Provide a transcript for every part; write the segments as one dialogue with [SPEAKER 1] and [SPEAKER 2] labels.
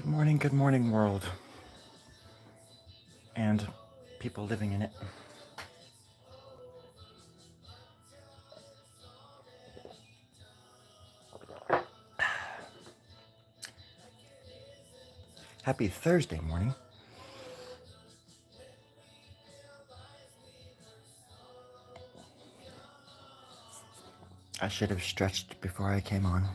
[SPEAKER 1] Good morning, world. And people living in it. Happy Thursday morning. I should have stretched before I came on.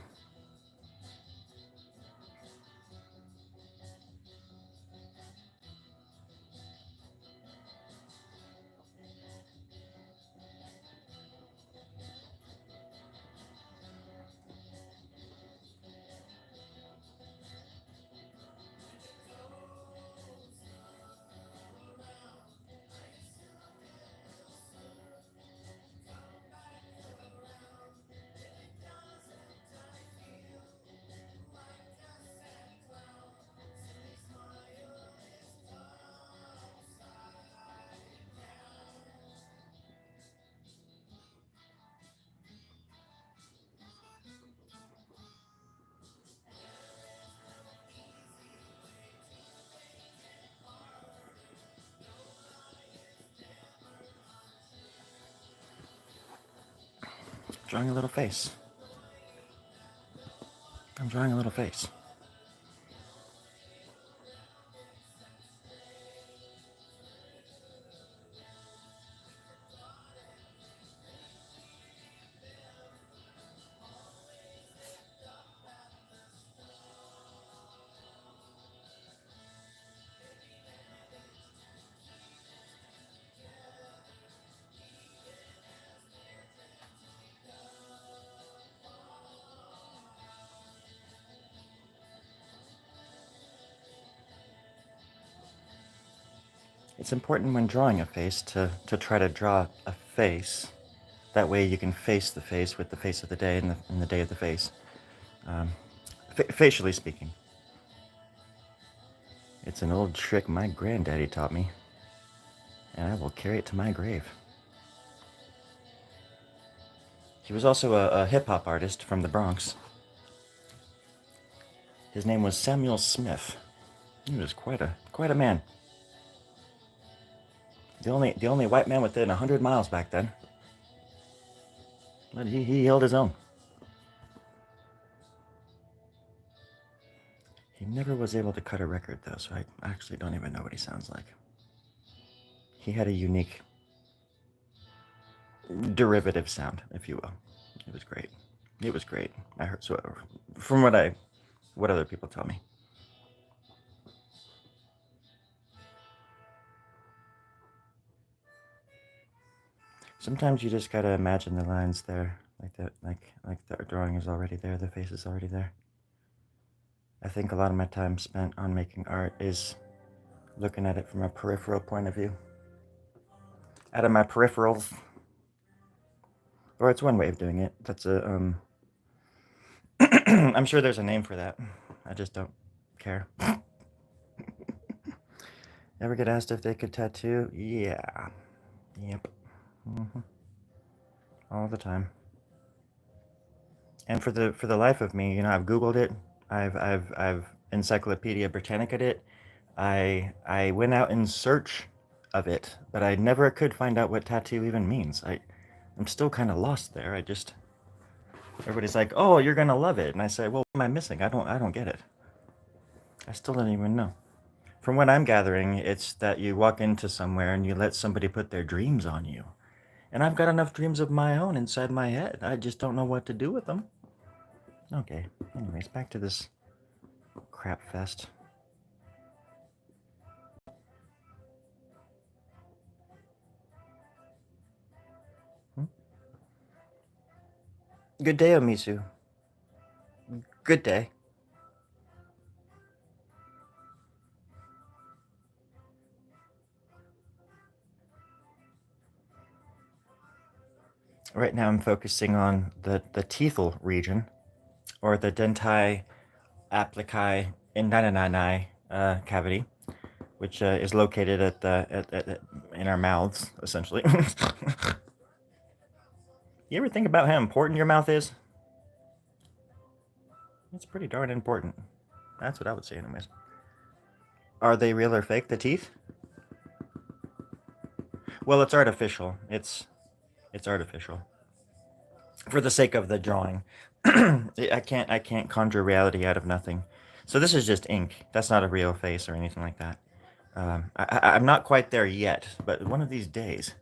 [SPEAKER 1] Drawing a little face. I'm drawing a little face. It's important when drawing a face to try to draw a face. That way you can face the face with the face of the day and the day of the face. Facially speaking. It's an old trick my granddaddy taught me, and I will carry it to my grave. He was also a hip-hop artist from the Bronx. His name was Samuel Smith. He was quite a man. The only white man within 100 miles back then. But he held his own. He never was able to cut a record, though, so I actually don't even know what he sounds like. He had a unique derivative sound, if you will. It was great. It was great. I heard, so from what other people tell me. Sometimes you just gotta imagine the lines there, like that, like the drawing is already there, the face is already there. I think a lot of my time spent on making art is looking at it from a peripheral point of view. Out of my peripherals. Or it's one way of doing it. That's a, I'm sure there's a name for that. I just don't care. Ever get asked if they could tattoo? Yeah. Yep. All the time. And for the life of me, I've Googled it. I've Encyclopedia Britannica'd it. I went out in search of it, but I never could find out what tattoo even means. I'm still kind of lost there. Everybody's like, "Oh, you're gonna love it," and I say, "Well, what am I missing? I don't get it. I still don't even know." From what I'm gathering, it's that you walk into somewhere and you let somebody put their dreams on you. And I've got enough dreams of my own inside my head. I just don't know what to do with them. Okay, anyways, back to this crap fest. Good day, Omisu. Good day. Right now I'm focusing on the teethal region, or the dentai applici inananai cavity, which is located in our mouths, essentially. You ever think about how important your mouth is? It's pretty darn important. That's what I would say anyways. Are they real or fake, the teeth? Well, it's artificial. It's artificial. For the sake of the drawing. I can't conjure reality out of nothing. So this is just ink. That's not a real face or anything like that. I'm not quite there yet, but one of these days,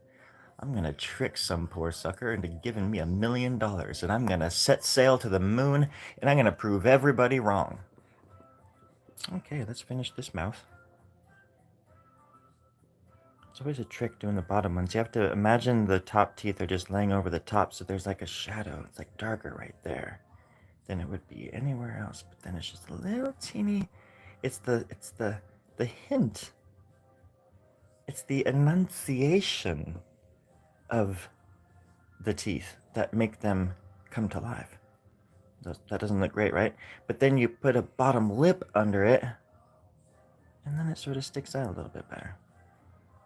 [SPEAKER 1] I'm gonna trick some poor sucker into giving me $1 million, and I'm gonna set sail to the moon, and I'm gonna prove everybody wrong. Okay, let's finish this mouth. It's always a trick doing the bottom ones. You have to imagine the top teeth are just laying over the top, so there's like a shadow. It's like darker right there than it would be anywhere else. But then it's just a little teeny. It's the hint. It's the enunciation of the teeth that make them come to life. That doesn't look great, right? But then you put a bottom lip under it, and then it sort of sticks out a little bit better.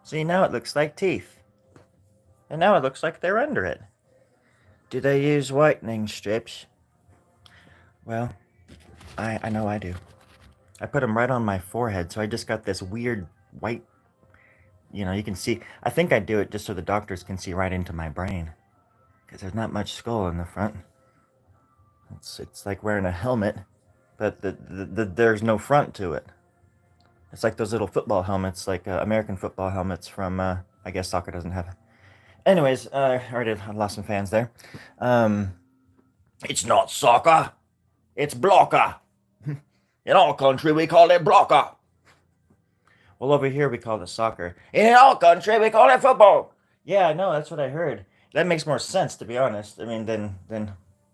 [SPEAKER 1] See, now it looks like teeth. And now it looks like they're under it. Do they use whitening strips? Well, I know I do. I put them right on my forehead, so I just got this weird white, you can see. I think I do it just so the doctors can see right into my brain. Because there's not much skull in the front. It's like wearing a helmet, but there's no front to it. It's like those little football helmets, like American football helmets from, I guess soccer doesn't have. Anyways, I lost some fans there. It's not soccer, it's blocker. In our country, we call it blocker. Well, over here, we call it soccer. In our country, we call it football. Yeah, no, that's what I heard. That makes more sense, to be honest. I mean, than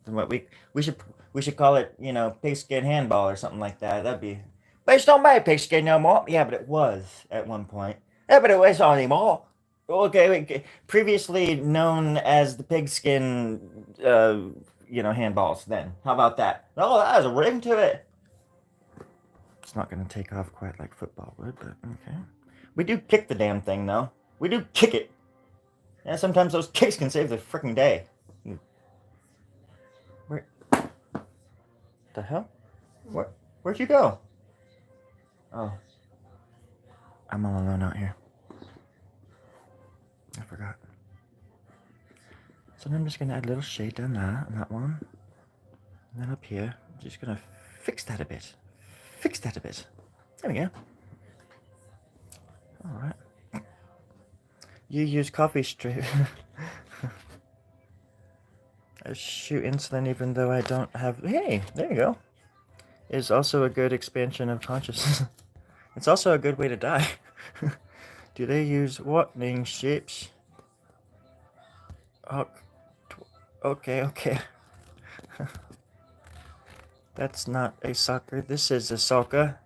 [SPEAKER 1] what we should call it, pigskin handball or something like that. That'd be. But it's not made pigskin no more. Yeah, but it was at one point. Yeah, but it was not anymore. Okay, previously known as the pigskin, handballs. Then how about that? Oh, that has a ring to it. It's not going to take off quite like football would, but okay. We do kick the damn thing, though. We do kick it. Yeah, sometimes those kicks can save the freaking day. Where the hell? Where'd you go? Oh. I'm all alone out here. I forgot. So I'm just going to add a little shade down there on that one. And then up here, I'm just going to fix that a bit. There we go. Alright. You use coffee strip. I shoot insulin even though I don't have... Hey, there you go. Is also a good expansion of consciousness. It's also a good way to die. Do they use whitening strips? Oh, okay. That's not a soccer. This is a soccer.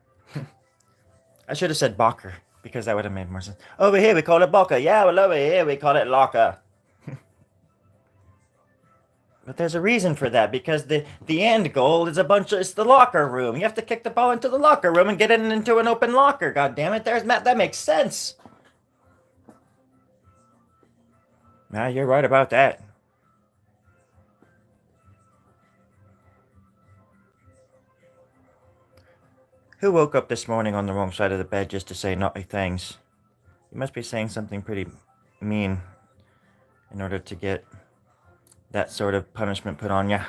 [SPEAKER 1] I should have said Bocker, because that would have made more sense. Over here we call it Bocker. Yeah, well over here we call it locker. But there's a reason for that, because the end goal is it's the locker room. You have to kick the ball into the locker room and get it into an open locker. God damn it, that makes sense. Nah, you're right about that. Who woke up this morning on the wrong side of the bed just to say naughty things? You must be saying something pretty mean in order to get that sort of punishment put on ya.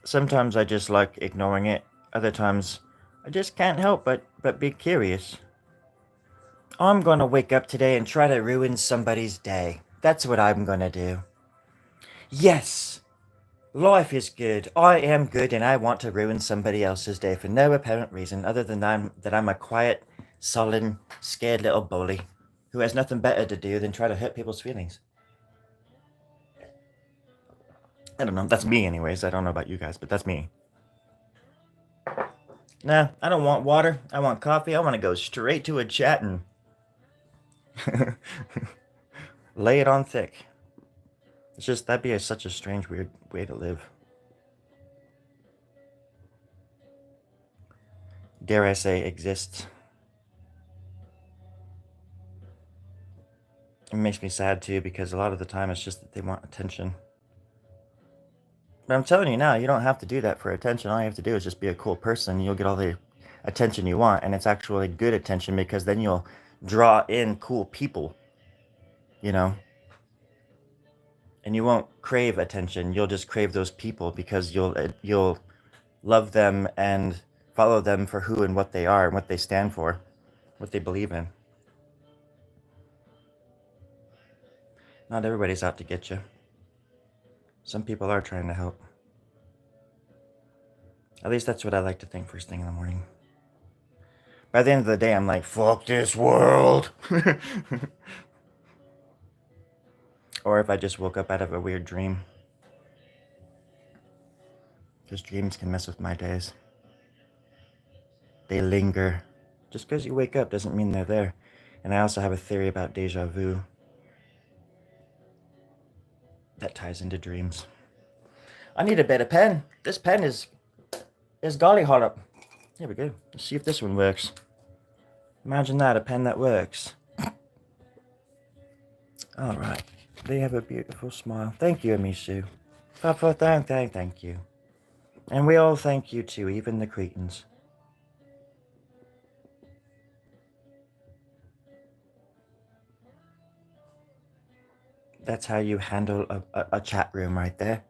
[SPEAKER 1] Sometimes I just like ignoring it. Other times, I just can't help but be curious. I'm gonna wake up today and try to ruin somebody's day. That's what I'm gonna do. Yes! Life is good. I am good, and I want to ruin somebody else's day for no apparent reason other than that I'm a quiet, sullen, scared little bully who has nothing better to do than try to hurt people's feelings. I don't know. That's me, anyways. I don't know about you guys, but that's me. Nah, I don't want water. I want coffee. I want to go straight to a chat and lay it on thick. It's just, that'd be such a strange, weird way to live. Dare I say, exist. It makes me sad too, because a lot of the time it's just that they want attention. But I'm telling you now, you don't have to do that for attention. All you have to do is just be a cool person. You'll get all the attention you want, and it's actually good attention because then you'll draw in cool people, you know? And you won't crave attention. You'll just crave those people because you'll love them and follow them for who and what they are and what they stand for, what they believe in. Not everybody's out to get you. Some people are trying to help. At least that's what I like to think first thing in the morning. By the end of the day, I'm like, fuck this world. Or if I just woke up out of a weird dream. Because dreams can mess with my days. They linger. Just because you wake up doesn't mean they're there. And I also have a theory about deja vu that ties into dreams. I need a better pen. This pen is golly hot up. Here we go. Let's see if this one works. Imagine that, a pen that works. All right. They have a beautiful smile. Thank you, Amishu. Thank you. And we all thank you too, even the cretins. That's how you handle a chat room right there.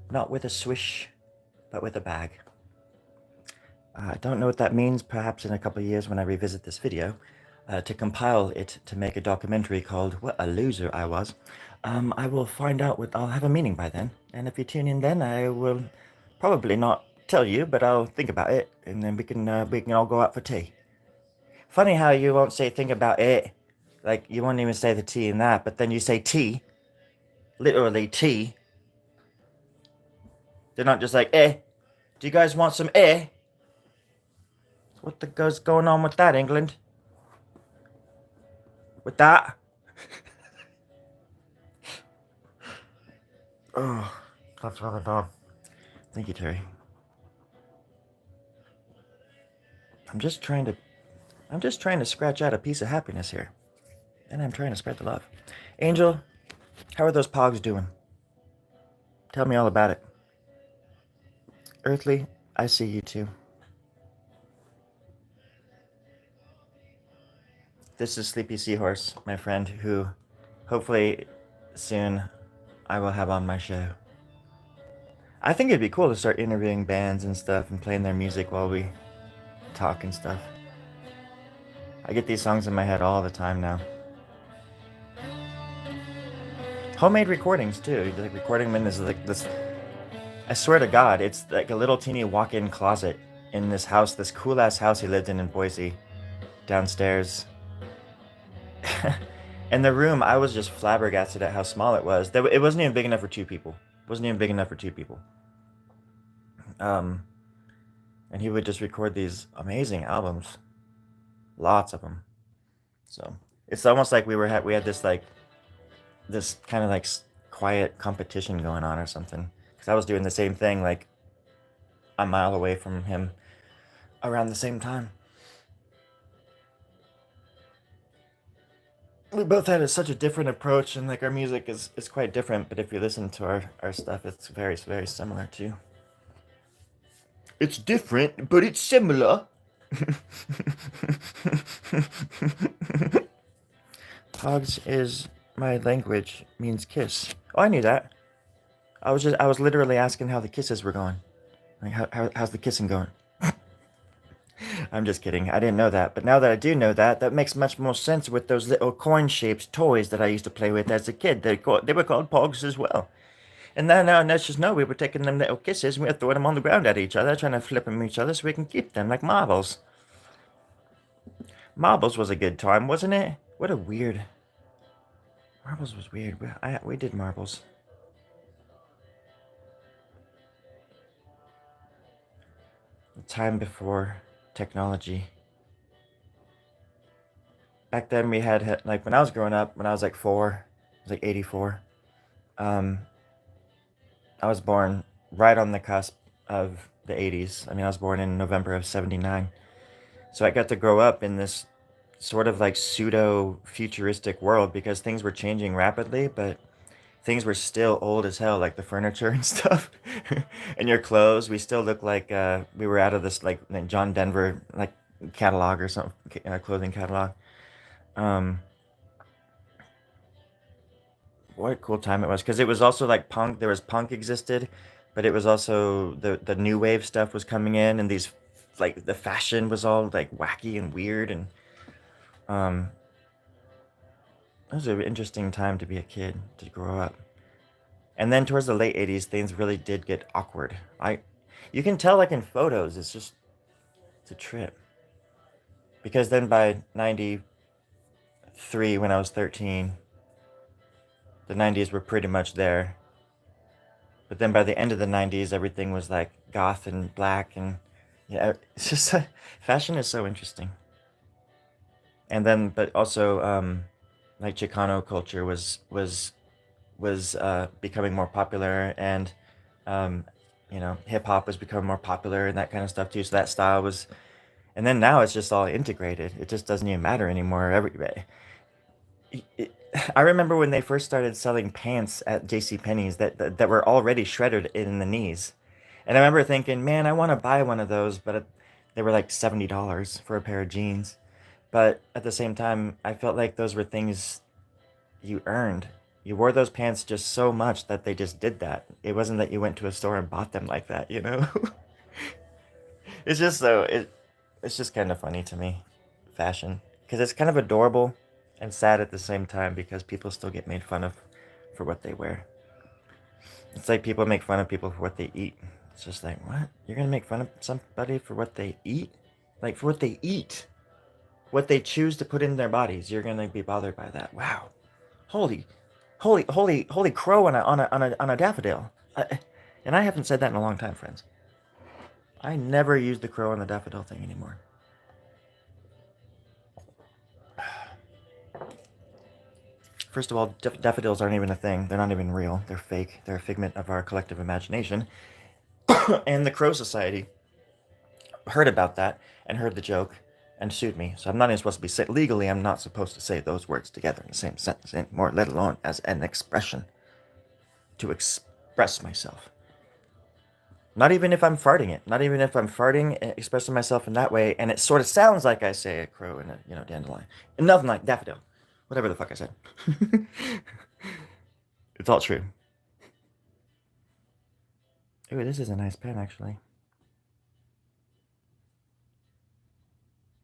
[SPEAKER 1] Not with a swish, but with a bag. I don't know what that means. Perhaps in a couple of years when I revisit this video, to compile it to make a documentary called What a Loser I Was, I will find out what I'll have a meaning by then. And if you tune in then, I will probably not tell you, but I'll think about it, and then we can all go out for tea. Funny how you won't say think about it, like you won't even say the T in that, but then you say tea, literally tea. They're not just like, do you guys want some What the goes going on with that, England? With that? Oh, that's really bad. Thank you, Terry. I'm just trying to scratch out a piece of happiness here. And I'm trying to spread the love. Angel, how are those pogs doing? Tell me all about it. Earthly, I see you too. This is Sleepy Seahorse, my friend, who hopefully soon I will have on my show. I think it'd be cool to start interviewing bands and stuff and playing their music while we talk and stuff. I get these songs in my head all the time now. Homemade recordings too. Like recording them in like this. I swear to God, it's like a little teeny walk-in closet in this house, this cool-ass house he lived in Boise, downstairs. And the room, I was just flabbergasted at how small it was. It wasn't even big enough for two people. And he would just record these amazing albums, lots of them. So it's almost like we had this kind of like quiet competition going on or something. Because I was doing the same thing like a mile away from him around the same time. We both had such a different approach, and like our music is quite different, but if you listen to our stuff, it's very, very similar too. It's different, but it's similar. Pogs is my language, means kiss. Oh, I knew that. I was literally asking how the kisses were going. Like how's the kissing going? I'm just kidding. I didn't know that. But now that I do know that, that makes much more sense with those little coin-shaped toys that I used to play with as a kid. They were called pogs as well. And then let's just know we were taking them little kisses and we were throwing them on the ground at each other, trying to flip them each other so we can keep them like marbles. Marbles was a good time, wasn't it? What a weird... Marbles was weird. We did marbles. The time before technology. Back then we had, like when I was growing up, when I was like 4, I was like 84. I was born right on the cusp of the 80s. I mean, I was born in November of 79. So I got to grow up in this sort of like pseudo futuristic world because things were changing rapidly, but things were still old as hell, like the furniture and stuff, and your clothes. We still look like we were out of this like John Denver like catalog or something, clothing catalog. Um, what a cool time it was because it was also like punk. There was punk existed, but it was also the new wave stuff was coming in, and these like the fashion was all like wacky and weird, and um, it was an interesting time to be a kid to grow up. And then towards the late 80s, things really did get awkward. You can tell like in photos, it's a trip. Because then by 93, when I was 13, the 90s were pretty much there. But then by the end of the 90s, everything was like goth and black and yeah, it's just fashion is so interesting. And then, but also, like Chicano culture was becoming more popular, and um, hip hop was becoming more popular and that kind of stuff too. So that style was, and then now it's just all integrated. It just doesn't even matter anymore. It, I remember when they first started selling pants at J.C. Penney's that were already shredded in the knees, and I remember thinking, man, I want to buy one of those, but they were like $70 for a pair of jeans. But at the same time, I felt like those were things you earned. You wore those pants just so much that they just did that. It wasn't that you went to a store and bought them like that, you know? It's just it's just kind of funny to me, fashion, because it's kind of adorable and sad at the same time because people still get made fun of for what they wear. It's like people make fun of people for what they eat. It's just like, what? You're gonna make fun of somebody for what they eat? Like for what they eat, what they choose to put in their bodies. You're gonna be bothered by that. Wow. Holy, holy crow on a daffodil. And I haven't said that in a long time, friends. I never use the crow on the daffodil thing anymore. First of all, daffodils aren't even a thing. They're not even real. They're fake. They're a figment of our collective imagination. And the Crow Society heard about that and heard the joke and sued me. So I'm not even supposed to be legally. I'm not supposed to say those words together in the same sentence anymore, let alone as an expression to express myself. Not even if I'm farting it. Not even if I'm farting, expressing myself in that way, and it sort of sounds like I say a crow and a dandelion. And nothing like daffodil. Whatever the fuck I said. It's all true. Ooh, this is a nice pen, actually.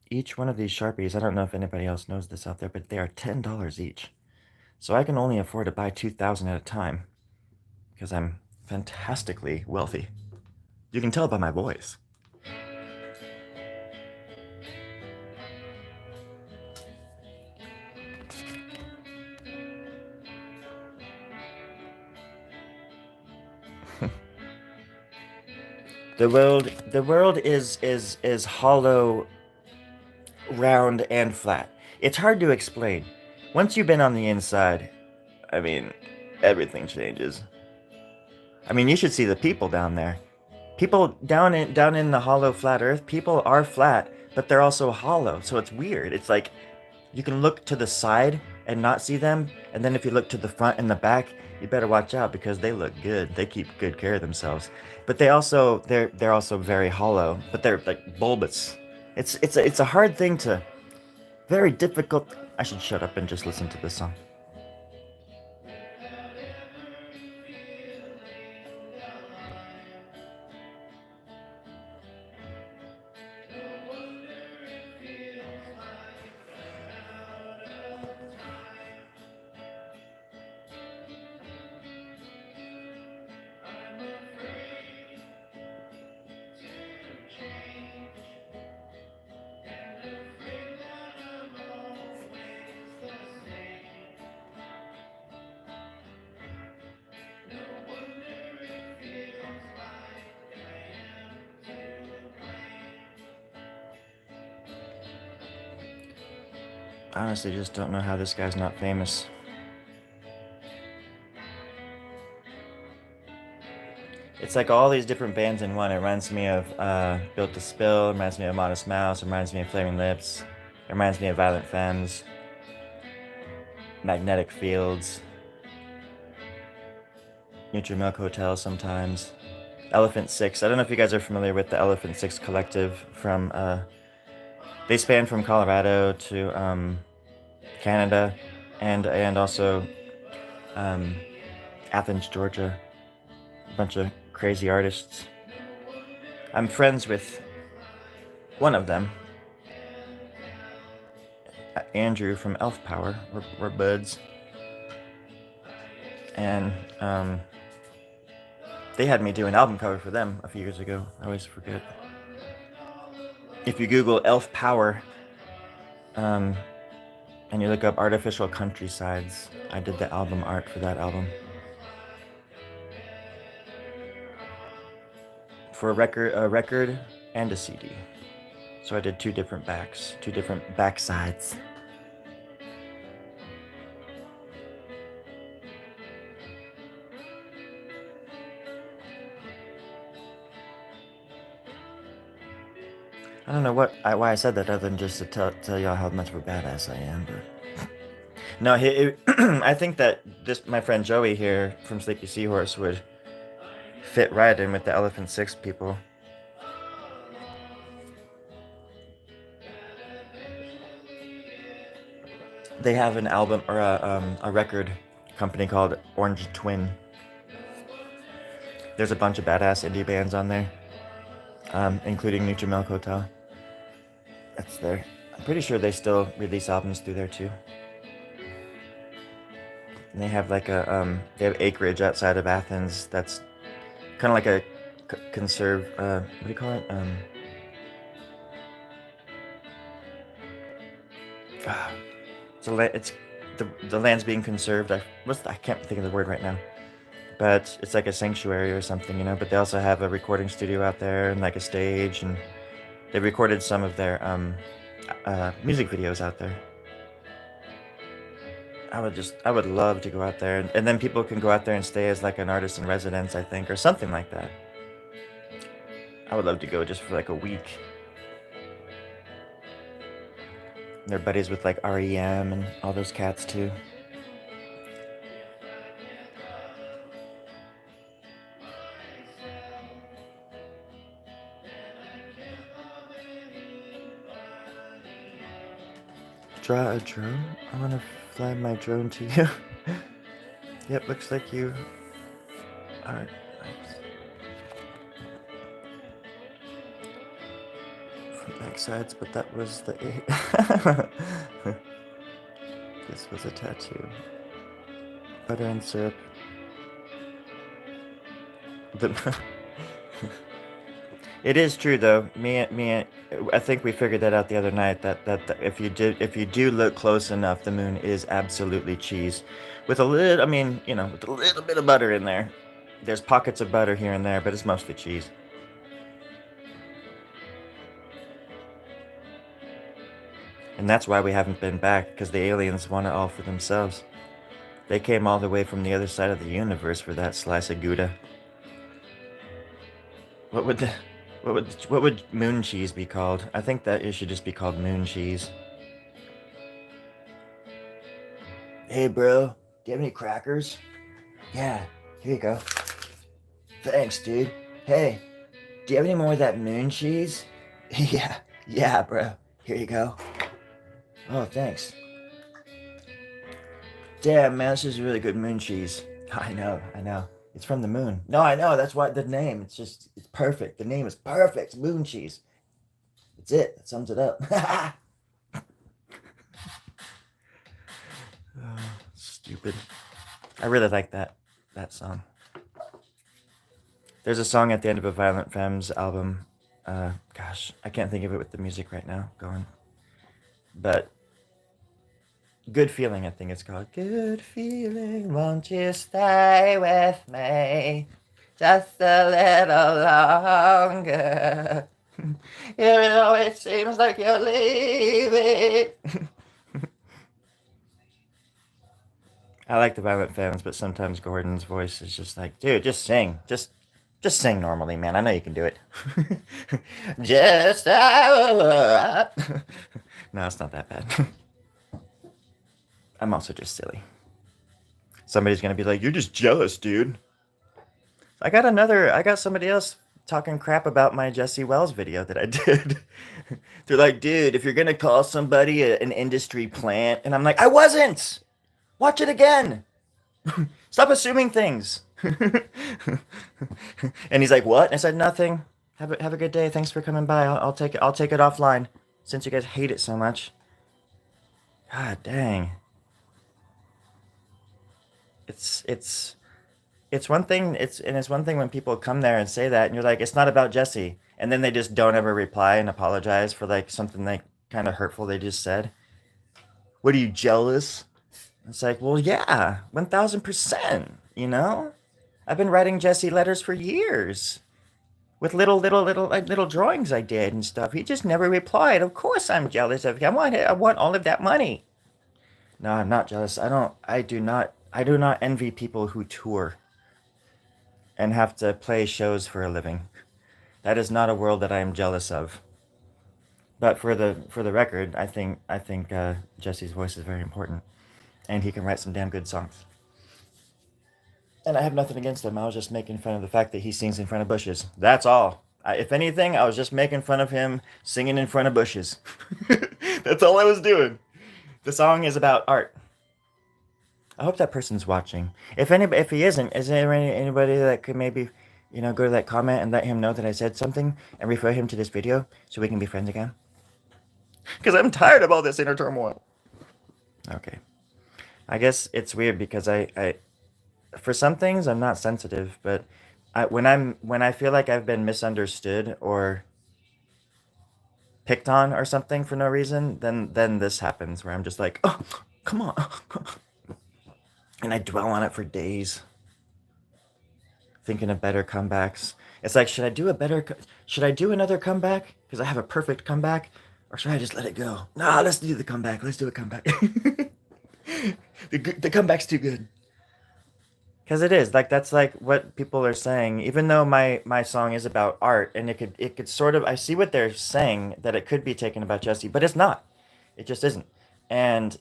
[SPEAKER 1] Each one of these Sharpies, I don't know if anybody else knows this out there, but they are $10 each. So I can only afford to buy 2,000 at a time because I'm fantastically wealthy. You can tell by my voice. The world is hollow, round, and flat. It's hard to explain. Once you've been on the inside, I mean, everything changes. I mean, you should see the people down there. People down in the hollow flat earth, people are flat, but they're also hollow. So it's weird. It's like you can look to the side and not see them, and then if you look to the front and the back, you better watch out because they look good. They keep good care of themselves. But they're also very hollow, but they're like bulbous. It's a hard thing to very difficult. I should shut up and just listen to this song. I honestly just don't know how this guy's not famous. It's like all these different bands in one. It reminds me of Built to Spill, reminds me of Modest Mouse, reminds me of Flaming Lips. It reminds me of Violent Femmes, Magnetic Fields, Neutral Milk Hotel sometimes. Elephant Six. I don't know if you guys are familiar with the Elephant Six collective from, they span from Colorado to Canada and also Athens, Georgia. A bunch of crazy artists. I'm friends with one of them, Andrew from Elf Power. We're buds. And they had me do an album cover for them a few years ago. I always forget. If you Google Elf Power and you look up Artificial Countrysides, I did the album art for that album. For a record and a CD. So I did two different back sides. I don't know why I said that other than just to tell y'all how much of a badass I am, but no, I think that my friend Joey here from Sleepy Seahorse would fit right in with the Elephant Six people. They have an album or a record company called Orange Twin. There's a bunch of badass indie bands on there, including Neutral Milk Hotel. That's there. I'm pretty sure they still release albums through there too. And they have like they have acreage outside of Athens that's kind of like a what do you call it? So it's the land's being conserved. I can't think of the word right now, but it's like a sanctuary or something, But they also have a recording studio out there and like a stage, and they recorded some of their music videos out there. I would love to go out there, and then people can go out there and stay as like an artist in residence, I think, or something like that. I would love to go just for like a week. They're buddies with like REM and all those cats too. Draw a drone? I want to fly my drone to you. Yep, looks like you are nice. From back sides, but that was the This was a tattoo. Butter and syrup. It is true though. I think we figured that out the other night. That if you do look close enough, the moon is absolutely cheese, with a little. With a little bit of butter in there. There's pockets of butter here and there, but it's mostly cheese. And that's why we haven't been back, because the aliens want it all for themselves. They came all the way from the other side of the universe for that slice of Gouda. What would moon cheese be called? I think that it should just be called moon cheese. Hey bro, do you have any crackers? Yeah, here you go. Thanks, dude. Hey, do you have any more of that moon cheese? Yeah, bro. Here you go. Oh, thanks. Damn, man, this is really good moon cheese. I know. It's from the moon. No, I know. That's why the name. It's perfect. The name is perfect. Moon cheese. That's it. That sums it up. Stupid. I really like that song. There's a song at the end of a Violent Femmes album. Gosh, I can't think of it with the music right now going. But Good Feeling, I think it's called. Good feeling, won't you stay with me just a little longer? Even though it seems like you're leaving. I like the Violent Femmes, but sometimes Gordon's voice is just like, dude, just sing. Just sing normally, man. I know you can do it. Just No, it's not that bad. I'm also just silly. Somebody's gonna be like, "You're just jealous, dude." I got somebody else talking crap about my Jesse Wells video that I did. They're like, "Dude, if you're gonna call somebody an industry plant," and I'm like, "I wasn't. Watch it again. Stop assuming things." And he's like, "What?" And I said, "Nothing. Have a good day. Thanks for coming by. I'll take it. I'll take it offline since you guys hate it so much." God dang. It's it's one thing. It's one thing when people come there and say that, and you're like, "It's not about Jesse," and then they just don't ever reply and apologize for like something like kind of hurtful they just said. What are you, jealous? It's like, well, yeah, 1000%. You know, I've been writing Jesse letters for years with little drawings I did and stuff. He just never replied. Of course, I'm jealous of him. I want all of that money. No, I'm not jealous. I don't. I do not envy people who tour and have to play shows for a living. That is not a world that I am jealous of. But for the record, I think Jesse's voice is very important, and he can write some damn good songs. And I have nothing against him. I was just making fun of the fact that he sings in front of bushes. That's all. If anything, I was just making fun of him singing in front of bushes. That's all I was doing. The song is about art. I hope that person's watching. If he isn't, is there anybody that could maybe, go to that comment and let him know that I said something and refer him to this video so we can be friends again? Because I'm tired of all this inner turmoil. Okay. I guess it's weird because I for some things I'm not sensitive, but when I feel like I've been misunderstood or picked on or something for no reason, then this happens where I'm just like, oh, come on, and I dwell on it for days, thinking of better comebacks. It's like, should I do another comeback because I have a perfect comeback, or should I just let it go? Nah, let's do the comeback. Let's do a comeback. The comeback's too good. Because it is like that's like what people are saying. Even though my song is about art, and it could sort of, I see what they're saying, that it could be taken about Jesse, but it's not. It just isn't. And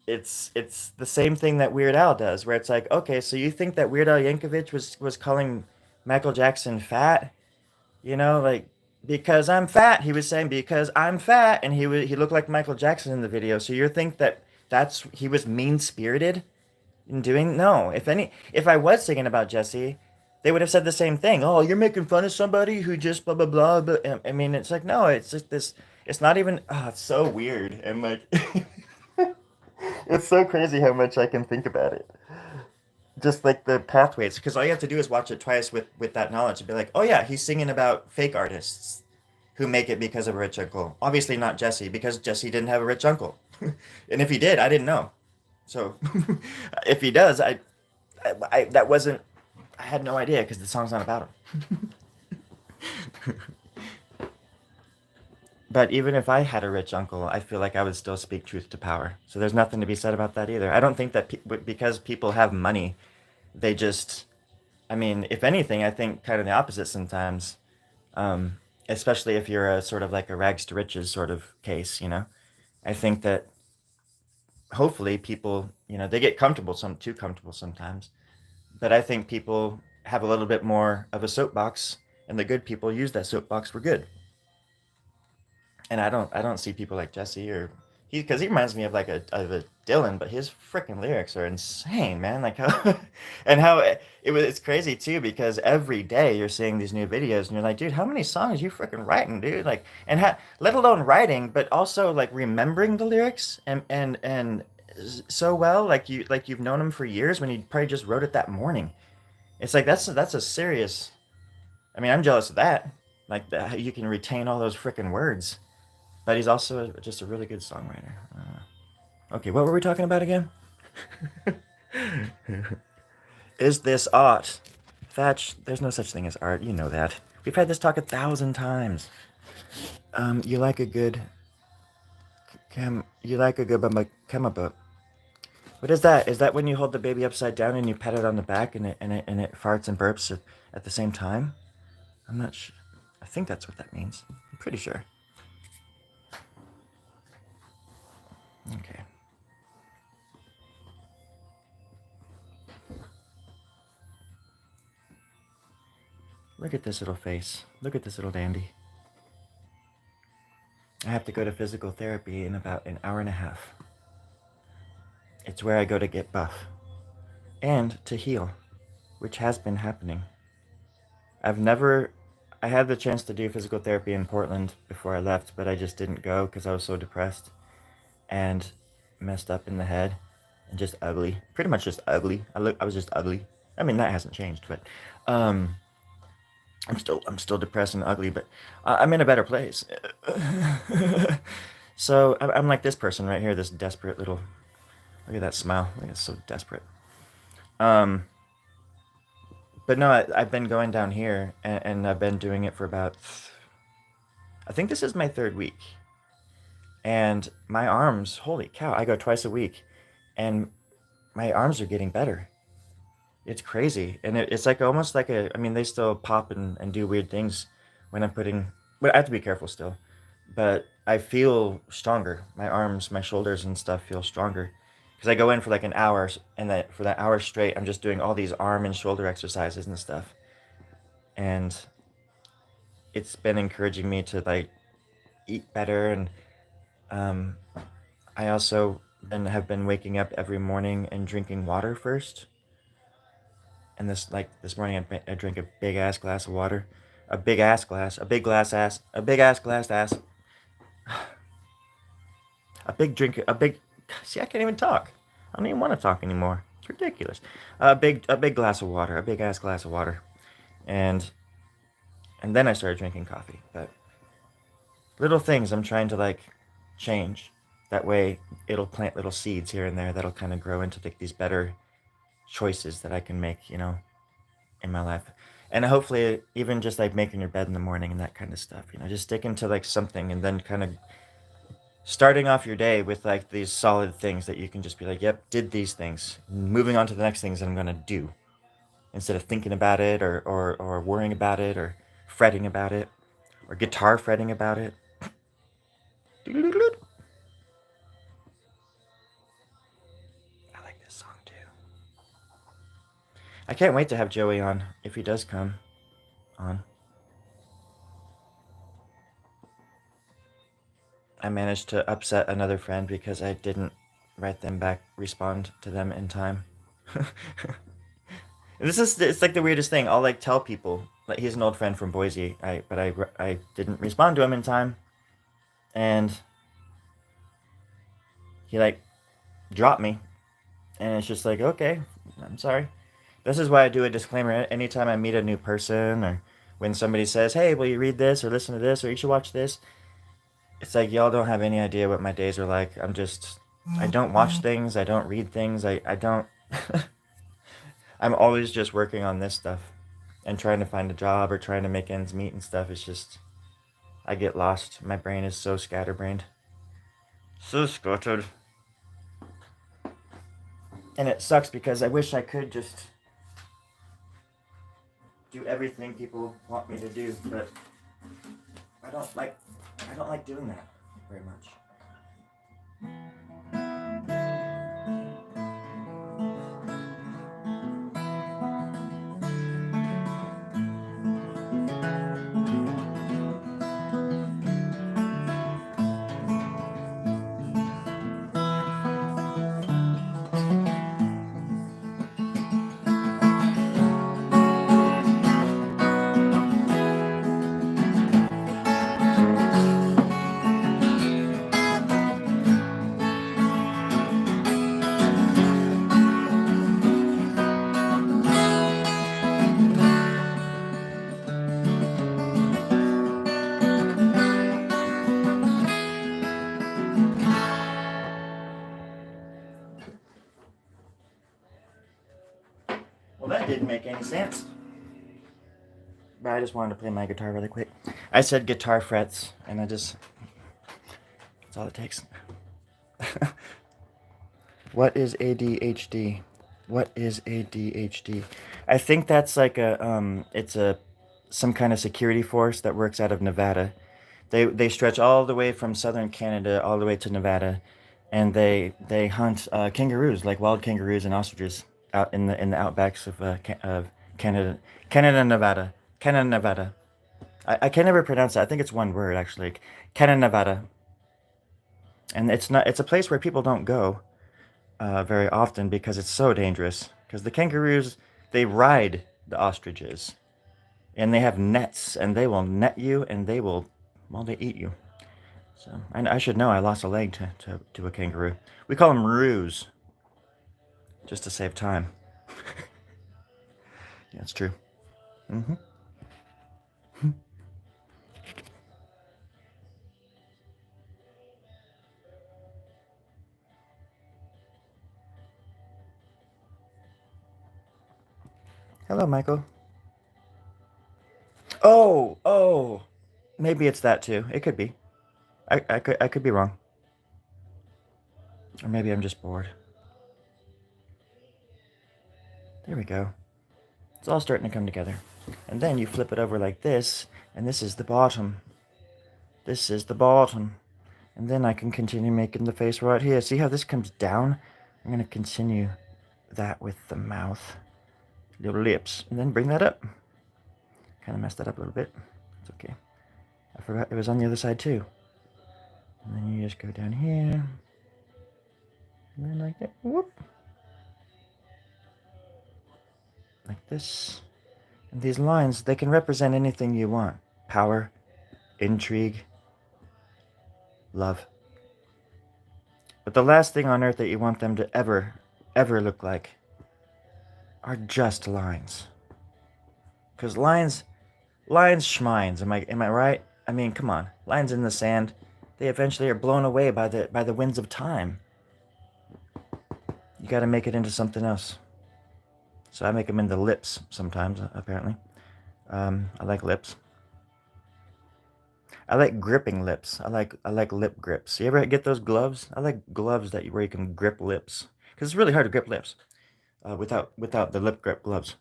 [SPEAKER 1] it's the same thing that Weird Al does, where it's like, okay, so you think that Weird Al Yankovic was calling Michael Jackson fat? Like, because I'm fat, he was saying because I'm fat, and he looked like Michael Jackson in the video. So you think that he was mean spirited in doing? No. If I was singing about Jesse, they would have said the same thing. Oh, you're making fun of somebody who just blah blah blah. But I mean, it's like, no, it's just this. It's not even. Oh, it's so weird, and like, it's so crazy how much I can think about it. Just like the pathways, because all you have to do is watch it twice with that knowledge and be like, oh yeah, he's singing about fake artists who make it because of a rich uncle. Obviously not Jesse, because Jesse didn't have a rich uncle, and if he did, I didn't know. So if he does, I that wasn't. I had no idea because the song's not about him. But even if I had a rich uncle, I feel like I would still speak truth to power. So there's nothing to be said about that either. I don't think that because people have money, they just. I mean, if anything, I think kind of the opposite sometimes. Especially if you're a sort of like a rags to riches sort of case. I think that hopefully people, they get comfortable, some too comfortable sometimes. But I think people have a little bit more of a soapbox, and the good people use that soapbox for good. And I don't see people like Jesse or because he reminds me of like a Dylan, but his freaking lyrics are insane, man. Like how and how it's crazy too because every day you're seeing these new videos and you're like, dude, how many songs you freaking writing, dude? Like let alone writing, but also like remembering the lyrics and so well, like you've known him for years when you probably just wrote it that morning. It's like that's a serious. I mean, I'm jealous of that. Like that, you can retain all those freaking words. But he's also just a really good songwriter. Okay, what were we talking about again? Is this art? Thatch, there's no such thing as art. You know that. We've had this talk 1,000 times. You like a good you like a good book. What is that? Is that when you hold the baby upside down and you pat it on the back and it farts and burps at the same time? I'm not sure. I think that's what that means. I'm pretty sure. Okay. Look at this little face. Look at this little dandy. I have to go to physical therapy in about an hour and a half. It's where I go to get buff and to heal, which has been happening. I've never. I had the chance to do physical therapy in Portland before I left, but I just didn't go because I was so depressed and messed up in the head and just ugly. Pretty much just ugly. I was just ugly. I mean, that hasn't changed, but um, I'm still depressed and ugly, but I'm in a better place. So I'm like this person right here, this desperate little. Look at that smile. Look, it's so desperate. Um, but no, I've been going down here, and I've been doing it for about. I think this is my third week, and my arms. Holy cow! I go twice a week, and my arms are getting better. It's crazy, and it's like almost like a. I mean, they still pop and do weird things when I'm putting. But I have to be careful still. But I feel stronger. My arms, my shoulders, and stuff feel stronger because I go in for like an hour, and that for that hour straight, I'm just doing all these arm and shoulder exercises and stuff, and it's been encouraging me to like eat better, and um, I also have been waking up every morning and drinking water first. And this morning, I drank a big ass glass of water, a big ass glass, a big glass ass, a big ass glass ass, a big drink, a big. See, I can't even talk. I don't even want to talk anymore. It's ridiculous. A big glass of water, a big ass glass of water, and and then I started drinking coffee. But little things I'm trying to like change. That way, it'll plant little seeds here and there that'll kind of grow into like these better choices that I can make, in my life. And hopefully, even just like making your bed in the morning and that kind of stuff, just sticking to like something and then kind of starting off your day with like these solid things that you can just be like, yep, did these things. Moving on to the next things that I'm going to do instead of thinking about it or worrying about it or fretting about it or guitar fretting about it. I like this song too. I can't wait to have Joey on if he does come on. I managed to upset another friend because I didn't write them back, respond to them in time. It's like the weirdest thing. I'll like tell people like he's an old friend from Boise. I didn't respond to him in time, and he like dropped me, and it's just like okay, I'm sorry. This is why I do a disclaimer anytime I meet a new person or when somebody says, "Hey, will you read this or listen to this or you should watch this?" It's like y'all don't have any idea what my days are like. I don't watch things. I don't read things. I don't. I'm always just working on this stuff and trying to find a job or trying to make ends meet and stuff. It's just, I get lost. My brain is so scatterbrained. So scattered. And it sucks because I wish I could just do everything people want me to do, but I don't like I don't like doing that very much. Well, that didn't make any sense. But I just wanted to play my guitar really quick. I said guitar frets, and that's all it takes. What is ADHD? What is ADHD? I think that's like it's a some kind of security force that works out of Nevada. They stretch all the way from southern Canada all the way to Nevada, and they hunt kangaroos, like wild kangaroos and ostriches, out in the outbacks of Canada, Canada, Nevada, Canada, Nevada. I can never pronounce that. I think it's one word actually, Canada, Nevada, and it's not. It's a place where people don't go very often because it's so dangerous. Because the kangaroos, they ride the ostriches, and they have nets, and they will net you, and they will, well, they eat you. So I should know. I lost a leg to a kangaroo. We call them roos, just to save time. Yeah, it's true. Hmm. Hello, Michael. Oh, maybe it's that too. It could be. I could be wrong, or maybe I'm just bored. There we go. It's all starting to come together. And then you flip it over like this, and this is the bottom. This is the bottom. And then I can continue making the face right here. See how this comes down? I'm going to continue that with the mouth, little lips, and then bring that up. Kind of messed that up a little bit. It's okay. I forgot it was on the other side too. And then you just go down here. And then like that. Whoop. Like this. And these lines, they can represent anything you want. Power, intrigue, love. But the last thing on earth that you want them to ever look like are just lines. Because lines schmines. Am I right? I mean, come on. Lines in the sand, they eventually are blown away by the winds of time. You got to make it into something else. So I make them into lips sometimes, apparently. I like lips. I like gripping lips. I like lip grips. You ever get those gloves? I like gloves where you can grip lips, because it's really hard to grip lips without the lip grip gloves.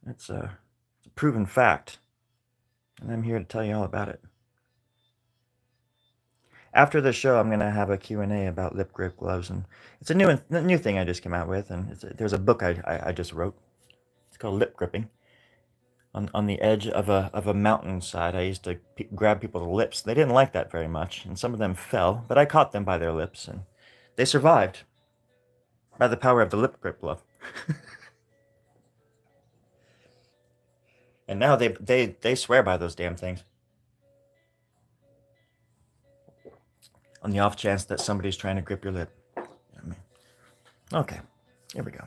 [SPEAKER 1] It's a proven fact, and I'm here to tell you all about it. After the show, I'm gonna have a Q&A about lip grip gloves, and it's a new thing I just came out with, and there's a book I just wrote. It's called Lip Gripping. On the edge of a mountainside, I used to grab people's lips. They didn't like that very much, and some of them fell, but I caught them by their lips, and they survived by the power of the lip grip glove. And now they swear by those damn things. On the off chance that somebody's trying to grip your lip. You know what I mean? Okay, here we go.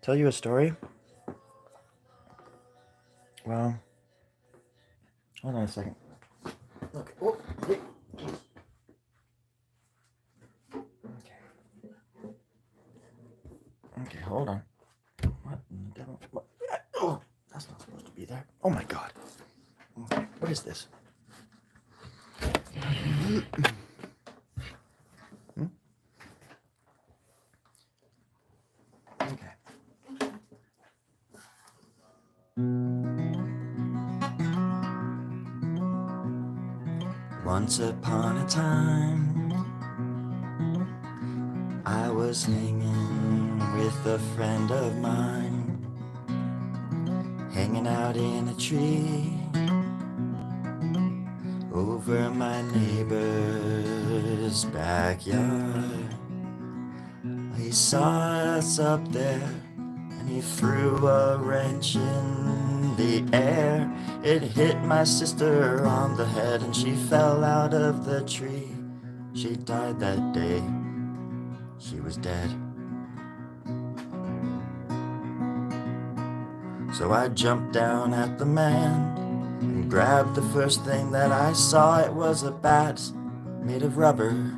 [SPEAKER 1] Tell you a story? Well, hold on a second. Okay. Oh, wait. Okay. Okay, hold on. What in the devil? What? Oh, that's not supposed to be there. Oh my god. Okay, what is this? Hmm? Okay. Once upon a time, I was hanging with a friend of mine, hanging out in a tree over my neighbor's backyard. He saw us up there and he threw a wrench in the air. It hit my sister on the head and she fell out of the tree. She died that day. She was dead. So I jumped down at the man and grabbed the first thing that I saw. It was a bat made of rubber.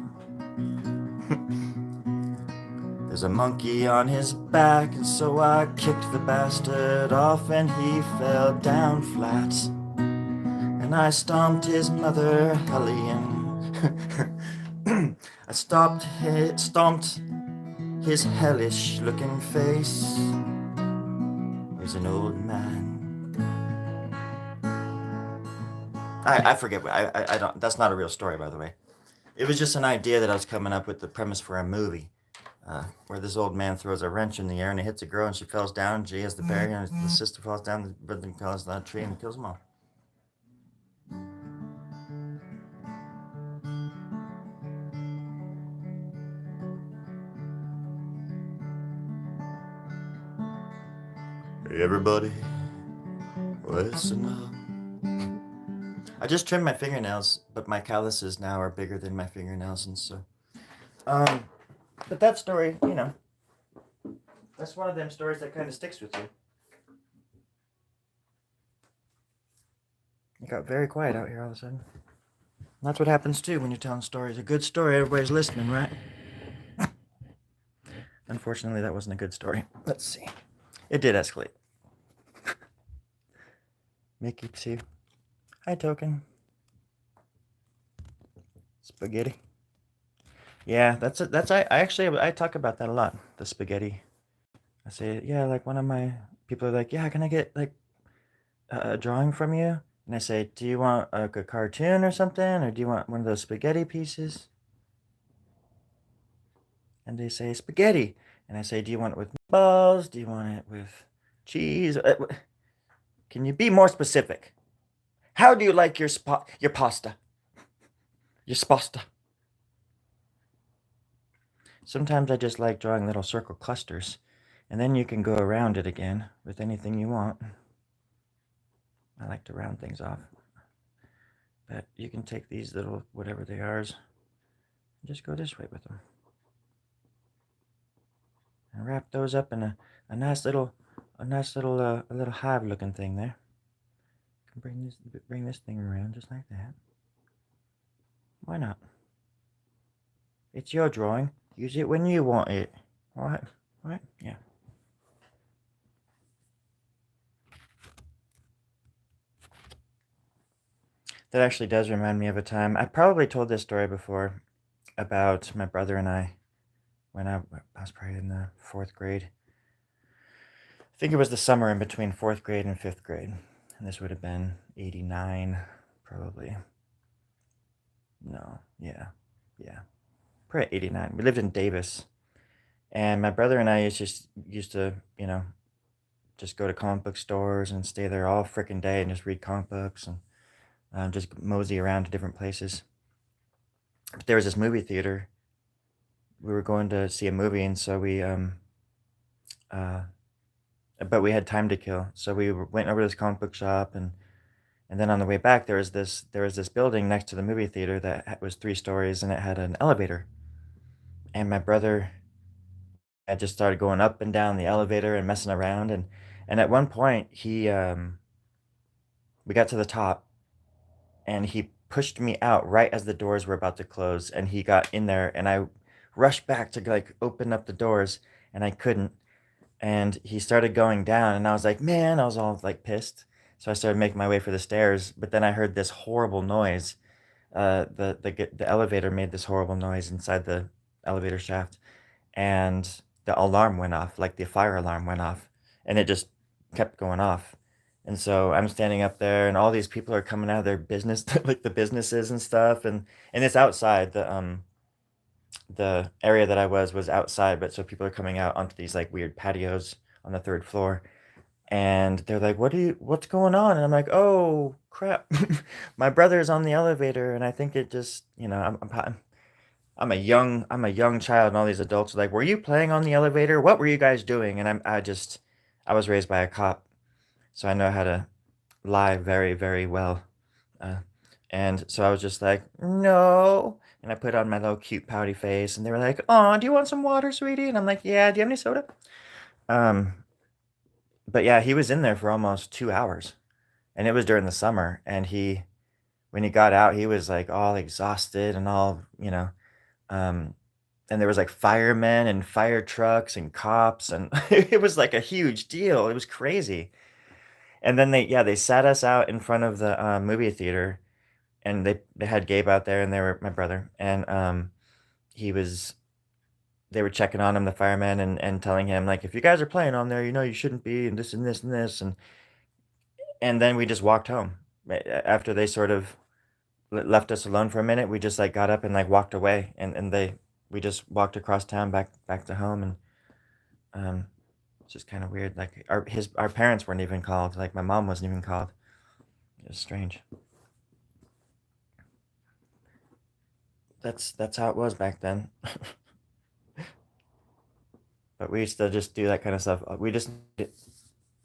[SPEAKER 1] There's a monkey on his back, and so I kicked the bastard off and he fell down flat. And I stomped his mother hellion. I stomped his hellish looking face. He's an old man. I forget. I don't. That's not a real story, by the way. It was just an idea that I was coming up with the premise for a movie, where this old man throws a wrench in the air and he hits a girl and she falls down. She has the berry and the sister falls down. The brother falls down a tree and kills them all. Hey everybody, listen up. I just trimmed my fingernails, but my calluses now are bigger than my fingernails, and so. Um, but that story, that's one of them stories that kind of sticks with you. It got very quiet out here all of a sudden. That's what happens too when you're telling stories. A good story, everybody's listening, right? Unfortunately, that wasn't a good story. Let's see. It did escalate. Mickey too. Hi, Token. Spaghetti. Yeah, I actually I talk about that a lot. The spaghetti. I say, yeah, like one of my people are like, yeah, can I get like a drawing from you? And I say, do you want like a cartoon or something, or do you want one of those spaghetti pieces? And they say spaghetti, and I say, do you want it with meatballs? Do you want it with cheese? Can you be more specific? How do you like your pasta? Your spasta. Sometimes I just like drawing little circle clusters, and then you can go around it again with anything you want. I like to round things off. But you can take these little, whatever they are, and just go this way with them. And wrap those up in a nice little, a little hive looking thing there. You can bring this thing around just like that. Why not? It's your drawing. Use it when you want it. Alright? Alright? Yeah. That actually does remind me of a time. I probably told this story before about my brother and I when I was probably in the fourth grade. I think it was the summer in between fourth grade and fifth grade. And this would have been 89, probably. No, yeah, yeah. Probably 89. We lived in Davis. And my brother and I used to, just go to comic book stores and stay there all freaking day and just read comic books and just mosey around to different places. But there was this movie theater. We were going to see a movie, and so uh, but we had time to kill, so went over to this comic book shop, and then on the way back, there was this building next to the movie theater that was 3 stories, and it had an elevator. And my brother had just started going up and down the elevator and messing around, and at one point we got to the top, and he pushed me out right as the doors were about to close, and he got in there, and I rushed back to like open up the doors, and I couldn't. And he started going down, and I was like, man, I was all like pissed. So I started making my way for the stairs, but then I heard this horrible noise. The elevator made this horrible noise inside the elevator shaft, and the alarm went off, like the fire alarm went off, and it just kept going off. And so I'm standing up there, and all these people are coming out of their business, like the businesses and stuff, and it's outside. The area that I was outside, but so people are coming out onto these like weird patios on the third floor, and they're like, what's going on?" And I'm like, "Oh crap, my brother's on the elevator, and I think it just, I'm a young child, and all these adults are like, "Were you playing on the elevator? What were you guys doing?" And I was raised by a cop, so I know how to lie very, very well. Uh, and so I was just like, "No." And I put on my little cute pouty face, and they were like, "Oh, do you want some water, sweetie?" And I'm like, "Yeah, do you have any soda?" Um, but yeah, he was in there for almost 2 hours, and it was during the summer. And when he got out, he was like all exhausted and all, um, and there was like firemen and fire trucks and cops, and it was like a huge deal. It was crazy. And then they sat us out in front of the movie theater, and they had Gabe out there, and they were my brother, and he was they were checking on him, the firemen, and telling him like, if you guys are playing on there, you shouldn't be, and this and this and this, and then we just walked home. after they sort of left us alone for a minute, we just like got up and like walked away, and we just walked across town back to home, and um, it's just kind of weird. Like our parents weren't even called. Like my mom wasn't even called. It was strange. That's how it was back then. But we used to just do that kind of stuff. We just made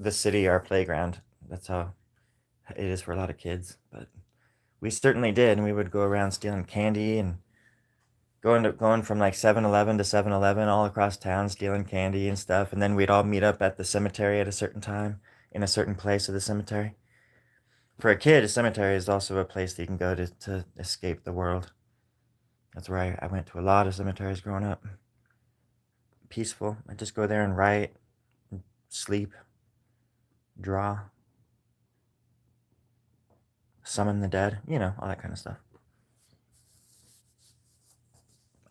[SPEAKER 1] the city our playground. That's how it is for a lot of kids. But we certainly did, and we would go around stealing candy and going from like 7-Eleven to 7-Eleven all across town, stealing candy and stuff. And then we'd all meet up at the cemetery at a certain time in a certain place of the cemetery. For a kid, a cemetery is also a place that you can go to escape the world. That's where I went to a lot of cemeteries growing up. Peaceful. I just go there and write, sleep, draw, summon the dead, all that kind of stuff.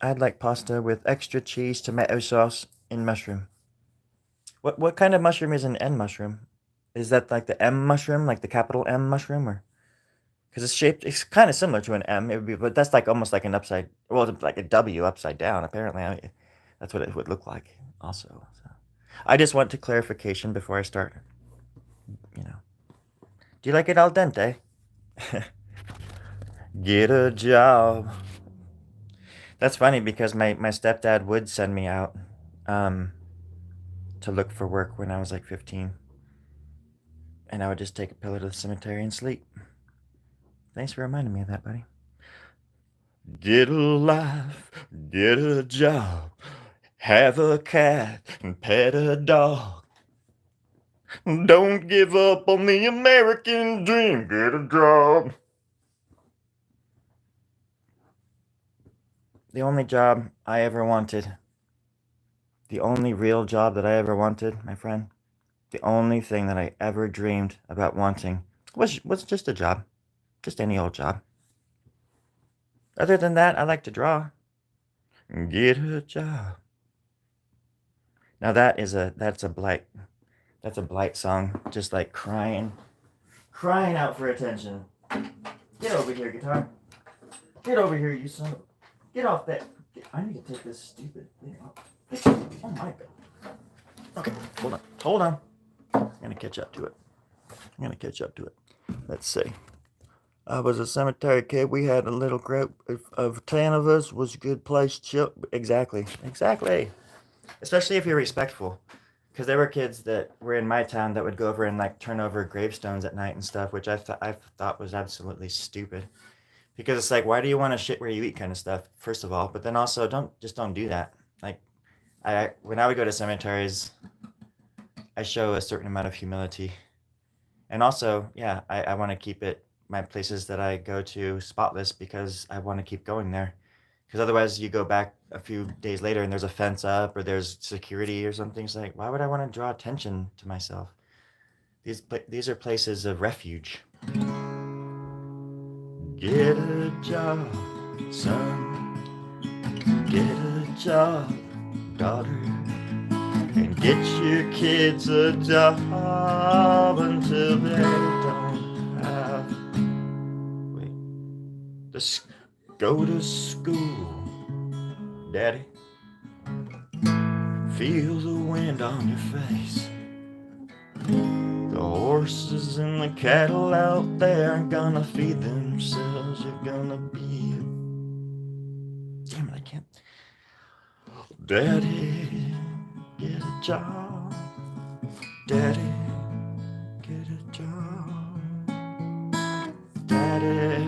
[SPEAKER 1] I'd like pasta with extra cheese, tomato sauce, and mushroom. What kind of mushroom is an N mushroom? Is that like the M mushroom, like the capital M mushroom, or because it's kind of similar to an M, it would be, but that's like almost like an like a W upside down. Apparently, that's what it would look like. Also, so I just want to clarification before I start. Do you like it al dente? Get a job. That's funny because my stepdad would send me out to look for work when I was like 15. And I would just take a pillow to the cemetery and sleep. Thanks for reminding me of that, buddy. Get a life, get a job, have a cat, and pet a dog. Don't give up on the American dream, get a job. The only job I ever wanted, the only real job that I ever wanted, my friend, the only thing that I ever dreamed about wanting was just a job. Just any old job. Other than that, I like to draw. Get a job. Now that's a blight song, just like crying out for attention. Get over here, guitar. Get over here, you son. Get off that. I need to take this stupid thing off. Oh my god. Okay, hold on. I'm gonna catch up to it. Let's see. I was a cemetery kid. We had a little group of 10 of us. Was a good place to chill. Exactly. Especially if you're respectful. Because there were kids that were in my town that would go over and like turn over gravestones at night and stuff, which I thought was absolutely stupid. Because it's like, why do you want to shit where you eat kind of stuff, first of all? But then also, don't do that. Like, when I would go to cemeteries, I show a certain amount of humility. And also, yeah, I want to keep my places that I go to spotless because I want to keep going there. Because otherwise, you go back a few days later and there's a fence up or there's security or something. It's like, why would I want to draw attention to myself? These are places of refuge. Get a job, son. Get a job, daughter. And get your kids a job until they don't have. Just go to school, Daddy. Feel the wind on your face. The horses and the cattle out there are gonna feed themselves. You're gonna be. Damn it, I can't. Daddy, get a job. Daddy, get a job. Daddy,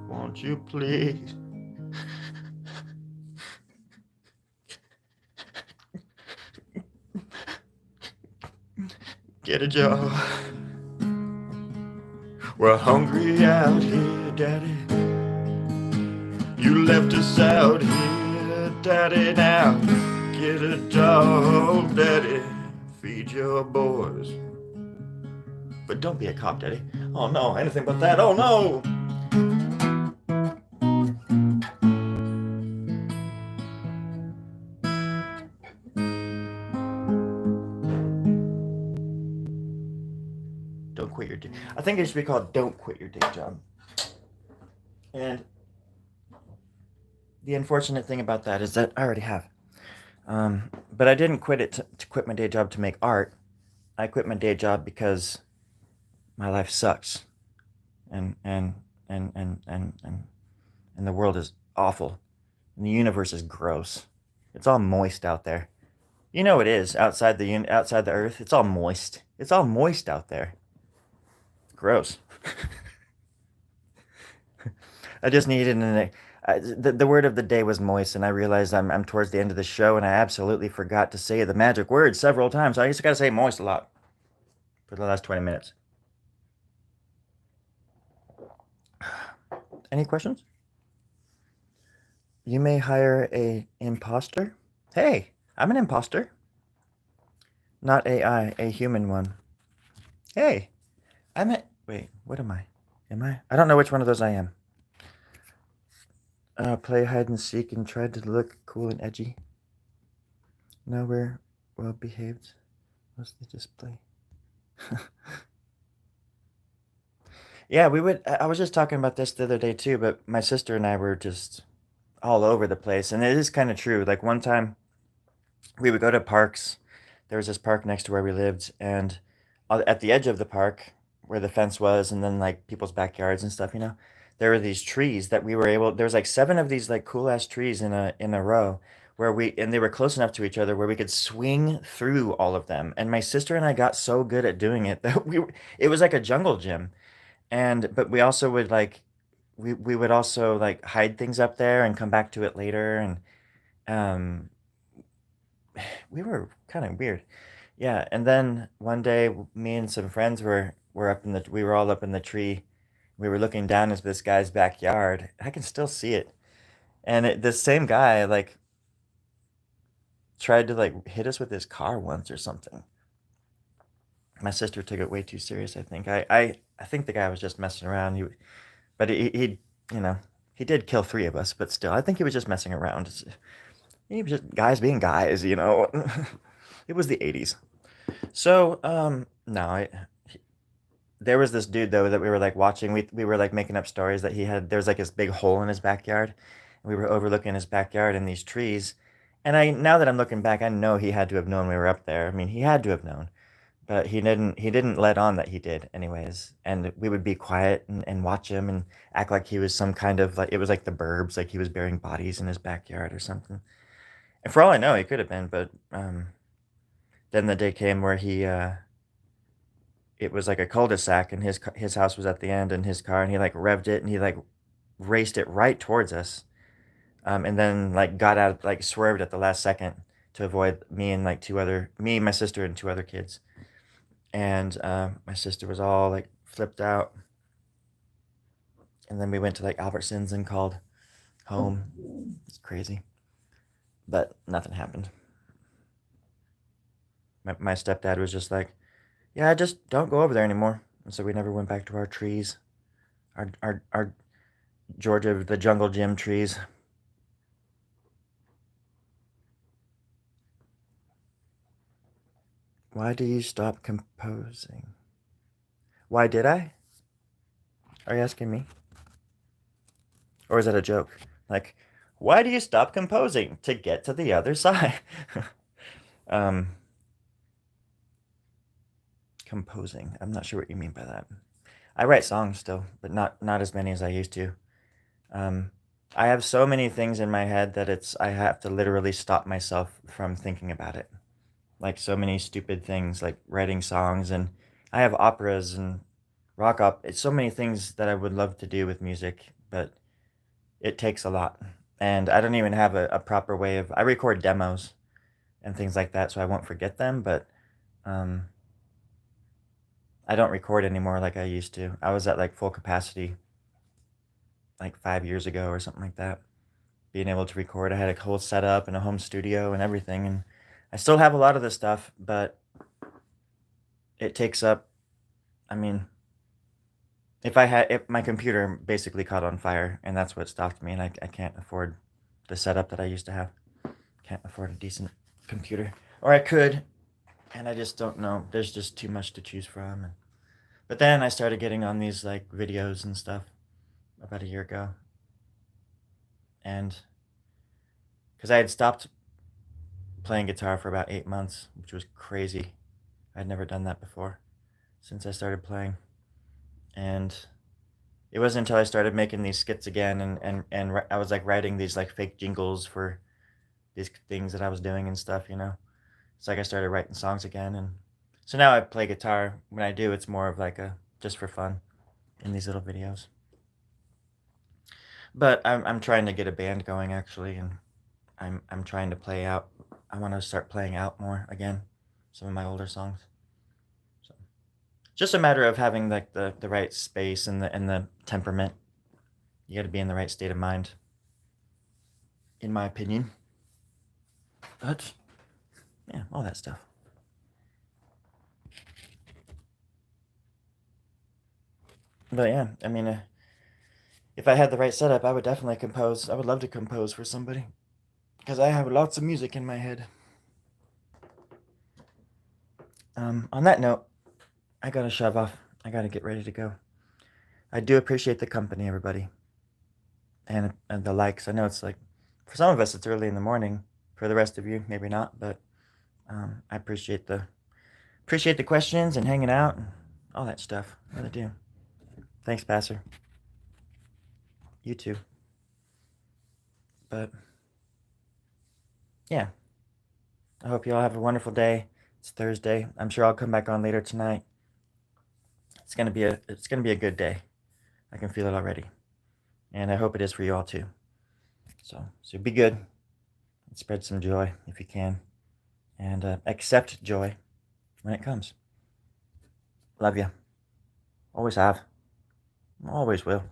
[SPEAKER 1] won't you please? Get a job. We're hungry out here, Daddy. You left us out here, Daddy. Now get a job, Daddy. Feed your boys. But don't be a cop, Daddy. Oh no, anything but that. Oh no! Don't quit your day. I think it should be called "Don't Quit Your Day Job." And the unfortunate thing about that is that I already have. But I didn't quit it to quit my day job to make art. I quit my day job because my life sucks, and and and the world is awful, and the universe is gross. It's all moist out there. You know it is outside the earth. It's all moist. It's all moist out there. Gross. I just needed the word of the day was moist, and I realized I'm towards the end of the show, and I absolutely forgot to say the magic word several times. So I just got to say moist a lot for the last 20 minutes. Any questions? You may hire a imposter. Hey, I'm an imposter. Not AI, a human one. Hey, I'm a... Wait, what am I? Am I? I don't know which one of those I am. Play hide and seek and try to look cool and edgy. Now we're well behaved. Mostly just play. Yeah, we would. I was just talking about this the other day too, but my sister and I were just all over the place. And it is kind of true. Like one time we would go to parks. There was this park next to where we lived, and at the edge of the park, where the fence was, and then like people's backyards and stuff, there were these trees that we were able. There was like seven of these like cool ass trees in a row where and they were close enough to each other where we could swing through all of them. And my sister and I got so good at doing it that it was like a jungle gym. And but we also would like we would also like hide things up there and come back to it later, and um we were kind of weird. Yeah, and then one day, me and some friends were we were all up in the tree. We were looking down into this guy's backyard. I can still see it. And this same guy like tried to like hit us with his car once or something. My sister took it way too serious, I think. I think the guy was just messing around. But he you know, he did kill three of us, but still, I think he was just messing around. He was just guys being guys. It was the 80s. So, no, there was this dude though that we were like watching. We were like making up stories that there's like this big hole in his backyard. And we were overlooking his backyard and these trees. And now that I'm looking back, I know he had to have known we were up there. I mean, he had to have known, but he didn't let on that he did anyways. And we would be quiet and watch him and act like he was some kind of like, it was like the Burbs, like he was burying bodies in his backyard or something. And for all I know, he could have been, but then the day came where it was like a cul-de-sac, and his house was at the end, and his car, and he like revved it, and he like raced it right towards us, and then like got out, like swerved at the last second to avoid me, my sister, and two other kids. And my sister was all like flipped out, and then we went to like Albertsons and called home. It's crazy, but nothing happened. My stepdad was just like, yeah, just don't go over there anymore. And so we never went back to our trees, our Georgia, the jungle gym trees. Why do you stop composing? Why did I? Are you asking me? Or is that a joke? Like, why do you stop composing? To get to the other side. um, Composing. I'm not sure what you mean by that. I write songs still, but not as many as I used to. Um, I have so many things in my head that I have to literally stop myself from thinking about it. Like so many stupid things, like writing songs, and I have operas and It's so many things that I would love to do with music, but it takes a lot. And I don't even have a proper way I record demos and things like that, so I won't forget them, but um, I don't record anymore like I used to. I was at like full capacity like 5 years ago or something like that. Being able to record, I had a whole setup and a home studio and everything, and I still have a lot of this stuff, but it takes up, I mean, if my computer basically caught on fire, and that's what stopped me, and I can't afford the setup that I used to have. Can't afford a decent computer. Or I could, and I just don't know. There's just too much to choose from. And But then I started getting on these like videos and stuff about a year ago, and because I had stopped playing guitar for about 8 months, which was crazy. I'd never done that before since I started playing, and it wasn't until I started making these skits again, and I was like writing these like fake jingles for these things that I was doing and stuff. It's like I started writing songs again, and so now I play guitar. When I do, it's more of like a just for fun in these little videos. But I'm trying to get a band going actually, and I'm trying to play out. I want to start playing out more again, some of my older songs. So just a matter of having like the right space and the temperament. You got to be in the right state of mind, in my opinion. But yeah, all that stuff. But yeah, I mean, if I had the right setup, I would definitely compose. I would love to compose for somebody because I have lots of music in my head. On that note, I gotta shove off. I gotta get ready to go. I do appreciate the company, everybody, and the likes. I know it's like, for some of us, it's early in the morning. For the rest of you, maybe not. But I appreciate the questions and hanging out and all that stuff. I really do. Thanks, Passer. You too. But yeah, I hope you all have a wonderful day. It's Thursday. I'm sure I'll come back on later tonight. It's gonna be a good day. I can feel it already, and I hope it is for you all too. So be good and spread some joy if you can, and accept joy when it comes. Love you. Always have. Always will.